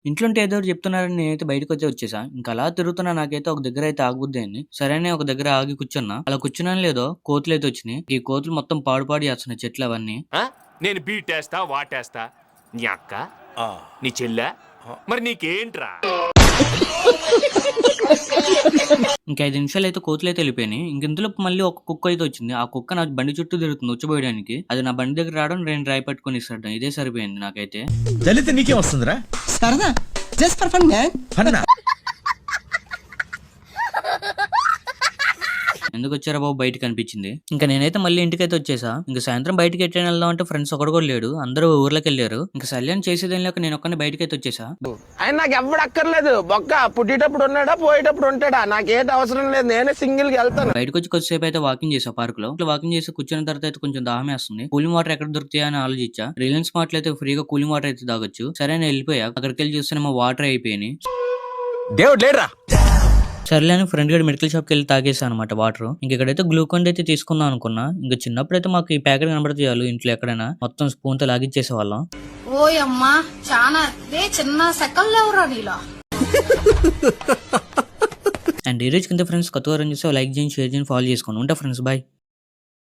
ఇంట్లో ఉంటే ఏదో ఒకటి చెప్తున్నారని నేనైతే బయటకొచ్చే వచ్చేసా. ఇంకా అలా తిరుగుతున్నా నాకైతే ఒక దగ్గర అయితే ఆగబుద్ది అయింది. సరే అని ఒక దగ్గర ఆగి కూర్చున్నా. అలా కూర్చున్నానో లేదో కోతులైతే వచ్చినాయి. ఈ కోతులు మొత్తం పాడు చేస్తున్నాయి చెట్లవన్నీ. నేను బీటేస్తా వాటేస్తా నీ అక్క నీ చెల్లె మరి నీకేంట్రా? ఇంకా 5 నిమిషాలు అయితే కోతులైతే వెళ్ళిపోయినాయి. ఇందులో మళ్ళీ ఒక కుక్క అయితే వచ్చింది. ఆ కుక్క నా బండి చుట్టూ తిరుగుతుంది ఉచ్చబోయడానికి. అది నా బండి దగ్గర రావడం, నేను రాయి పట్టుకొని ఇస్తాడు. ఇదే సరిపోయింది నాకైతే. జల్లితే నీకే వస్తుందిరా సరదా జస్ట్ ఫర్ ఫన్ మ్యాన్. అన్నా ఎందుకు వచ్చారా బాబు బయటకి అనిపించింది. ఇంకా నేనైతే మళ్ళీ ఇంటికైతే వచ్చేసా. ఇంకా సాయంత్రం బయటకి ఎట్లా వెళ్దాం అంటే ఫ్రెండ్స్ ఒకడు కూడా లేడు. అందరూ ఊర్లోకి వెళ్ళారు. ఇంకా సల్యాన్ చేసేదేం లేక నేను ఒక్కనే బయటకైతే వచ్చేసా. ఆయన నాకు ఎవడు అక్కర్లేదు. బొక్క పుట్టేటప్పుడు ఉన్నాడా పోయేటప్పుడు ఉంటాడా నాకేంటి అవసరం లేదు. నేనే సింగిల్ గా వెళ్తాను. బయటకు వచ్చి కొద్దిసేపు అయితే వాకింగ్ చేసా పార్క్ లో. వాకింగ్ చేసి కూర్చున్న తర్వాత అయితే కొంచెం దాహం వేస్తుంది. కూలింగ్ వాటర్ ఎక్కడ దొరుకుతాయా అని ఆలోచించా. రిలయన్స్ మార్ట్ లో అయితే ఫ్రీగా కూలింగ్ వాటర్ అయితే తాగొచ్చు. సరే నేను వెళ్ళిపోయా. అక్కడికి వెళ్ళి చూస్తే మా వాటర్ అయిపోయినాయి. దేవుడు లేడురా. సర్లే అని ఫ్రెండ్ గడి మెడికల్ షాప్కి వెళ్ళి తాగేసా అనమాట వాటర్. ఇక్కడైతే గ్లూకోన్ అయితే తీసుకుందాం అనుకున్నా. ఇంకా చిన్నప్పుడు అయితే మాకు ఈ ప్యాకెట్ కనబడితే చాలు ఇంట్లో ఎక్కడైనా మొత్తం స్పూన్ తో లాగిచ్చేసే వాళ్ళం. ఓయమ్మా చాలా చిన్న సెకల్లో ఎవరా నీలా. అండ్ ఈ రోజు కింద ఫ్రెండ్స్ కొత్తగా రన్ చేస్తే లైక్ చేయండి, షేర్ చేయండి, ఫాలో చేసుకోండి. ఉంటా ఫ్రెండ్స్, బాయ్.